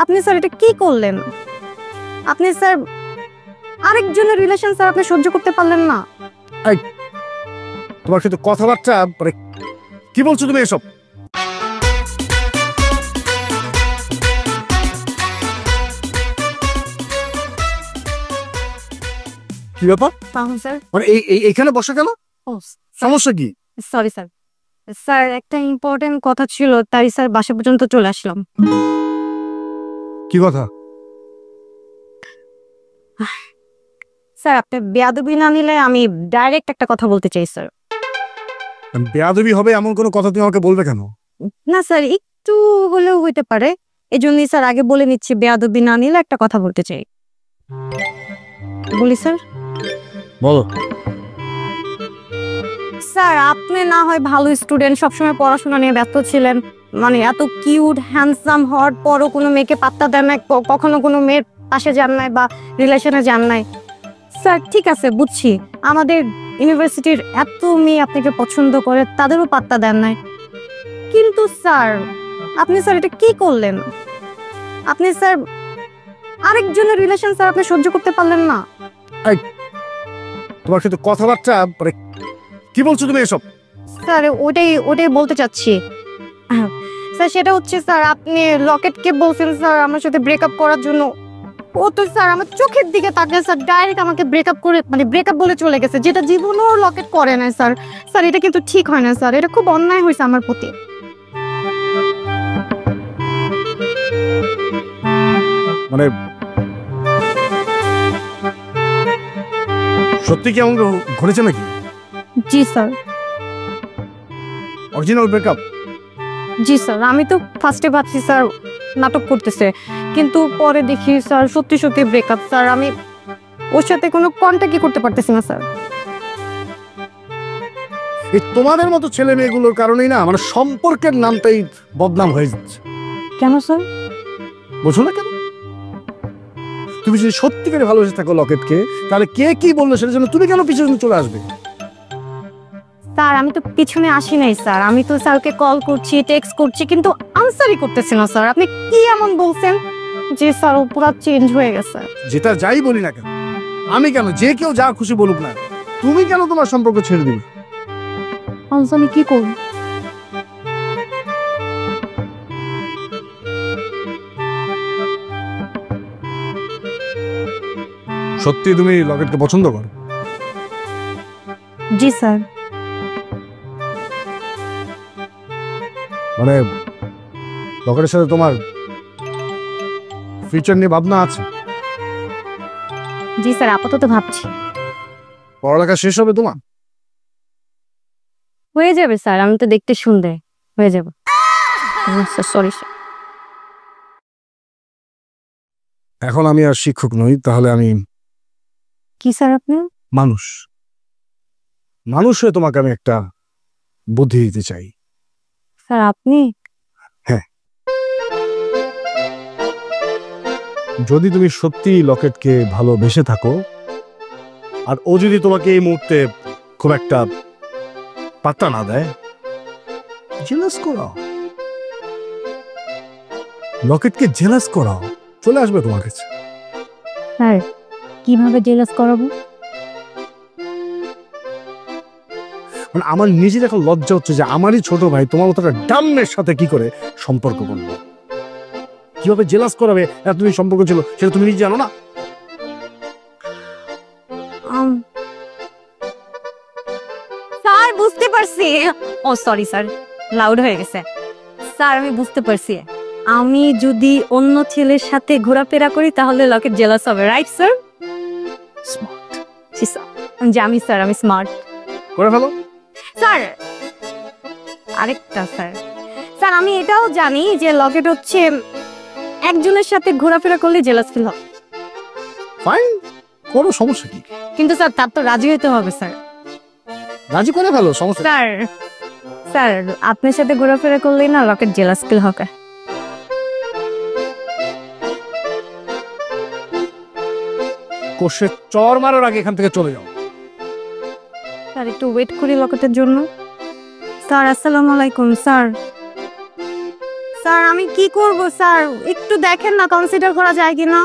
আপনি স্যার এটা কি করলেন? আপনি স্যার আরেকজনের রিলেশন স্যার আপনি সহ্য করতে পারলেন না? তোমার সাথে কথাবার্তা মানে কি বলছো তুমি এসব? কি ব্যাপার? স্যার মানে এইখানে বসে কেন? সমস্যা কি? সরি স্যার, স্যার একটা ইম্পর্টেন্ট কথা ছিল তাই স্যার বাসা পর্যন্ত চলে আসলাম। কি কথা? স্যার আপনি বেয়াদবি না নিলে আমি ডাইরেক্ট একটা কথা বলতে চাই স্যার। বেয়াদবি হবে এমন কোনো কথা তুমি আমাকে বলবে কেন? না স্যার একটু হলেও হইতে পারে, এই জন্যই স্যার আগে বলে নিচ্ছি বেয়াদবি না নিলে একটা কথা বলতে চাই। বলি স্যার? বলো। স্যার আপনি না হয় ভালো স্টুডেন্ট, সবসময় পড়াশোনা নিয়ে ব্যস্ত ছিলেন, মানে এত কিউট হ্যান্ডসাম হওয়ার পরও কোনো মেয়েকে পাত্তা দেন না, কখনো কোনো মেয়ের পাশে যান নাই বা রিলেশনে যান নাই। স্যার ঠিক আছে বুঝছি, আমাদের ইউনিভার্সিটির এত মেয়ে আপনাকে পছন্দ করে তাদেরও পাত্তা দেন নাই, কিন্তু স্যার আপনি স্যার এটা কি করলেন? আপনি স্যার আরেকজনের রিলেশন স্যার আপনি সহ্য করতে পারলেন না? তোমার সাথে কথাবার্তা মানে কি বলছো তুমি এসব? স্যার ওটাই বলতে চাচ্ছি স্যার, সেটা হচ্ছে স্যার আপনি লকেটকে বলছেন স্যার আমার সাথে ব্রেকআপ করার জন্য, ও তো স্যার আমার চোখের দিকে তাকিয়ে স্যার ডাইরেক্ট আমাকে ব্রেকআপ করে মানে ব্রেকআপ বলে চলে গেছে, যেটা জীবনেও লকেট করে না স্যার। স্যার এটা কিন্তু ঠিক হয় না স্যার, এটা খুব অন্যায় হয়েছে আমার প্রতি। মানে সত্যি কি এমন ঘটেছে নাকি? জি স্যার। Original breakup? জি স্যার, আমি তো ফার্স্টে ভাবছি স্যার নাটক করতেছে, কিন্তু পরে দেখি স্যার সত্যি সত্যি ব্রেকআপ। স্যার আমি ওর সাথে কোনো কন্ট্যাক্টই করতে পারতেছি না স্যার। এই তোমাদের মতো ছেলে মেয়েগুলোর কারণেই না মানে সম্পর্কের নামটাই বদনাম হয়ে যাচ্ছে। কেন স্যার? বুঝো না কেন? তুমি যদি সত্যিকারে ভালোবেসে থাকো লকেটকে, তাহলে কে কি বললো সেটার জন্য তুমি কেন পিছনে চলে আসবে? স্যার আমি তো পিছনে আসি নাই স্যার, আমি তো স্যারকে কল করছি, টেক্সট করছি, কিন্তু আনসারই করতেছে না স্যার। আপনি কি এমন বলছেন যে স্যার ও পুরো চেঞ্জ হয়ে গেছে? যেটা যাই বলি না কেন, আমি কেন, যে কেউ যা খুশি বলুক না, তুমি কেন তোমার সম্পর্ক ছেড়ে দিবে? আমি কি করব? সত্যি তুমি লকেটকে পছন্দ করো? জি স্যার। মানে লকেটের সাথে তোমার ফিউচার নিয়ে ভাবনা আছে? জি স্যার, আপাতত ভাবছি। পড়ালেখা শেষ হবে তোমার? হয়ে যাবে স্যার, আমি তো দেখতে সুন্দর, হয়ে যাবে। Sorry sir. এখন আমি আর শিক্ষক নই, তাহলে আমি কি স্যার? আপনি মানুষ। মানুষ হয়ে তোমাকে আমি একটা বুদ্ধি দিতে চাই। স্যার আপনি? হ্যাঁ, যদি তুমি সত্যি লকেটকে ভালোবেসে থাকো আর ও যদি তোমাকে এই মুহূর্তে খুব একটা পাত্তা না দেয়, জেলাস করাও, লকেটকে জেলাস করাও, চলে আসবে তোমার কাছে। স্যার কিভাবে জেলাস করাবো? মানে আমার নিজের এখন লজ্জা হচ্ছে যে আমারই ছোট ভাই তোমার মতো একটা ডাম্মের সাথে কি করে সম্পর্ক করবে। কিভাবে জেলাস করাবে তুমি সম্পর্ক ছিল সেটা তুমি নিজে জানো না? স্যার বুঝতে পারছি। ও সরি স্যার, লাউড হয়ে গেছে। স্যার আমি বুঝতে পারছি, আমি যদি অন্য ছেলের সাথে ঘোরাফেরা করি তাহলে লকেট জেলাস হবে, রাইট স্যার? স্মার্ট। জানি স্যার আমি স্মার্ট। করে ফেলো। স্যার আরেকটা স্যার, স্যার আমি এটাও জানি যে লকেট হচ্ছে একজনের সাথে ঘোরাফেরা করলে জেলাস ফিল হয়। ফাইন, কোনো সমস্যা কি? কিন্তু স্যার তার তো রাজি হতে হবে স্যার। রাজি করে ফেলো, সমস্যা। স্যার স্যার আপনার সাথে ঘোরাফেরা করলেই না লকেট জেলাস ফিল হবে। কোষে চর মারার আগে এখান থেকে চলে যাও। স্যার একটু ওয়েট করি লকেটের জন্য। স্যার আসসালামু আলাইকুম। স্যার স্যার আমি কি করব স্যার, একটু দেখেন না কনসিডার করা যায় কিনা।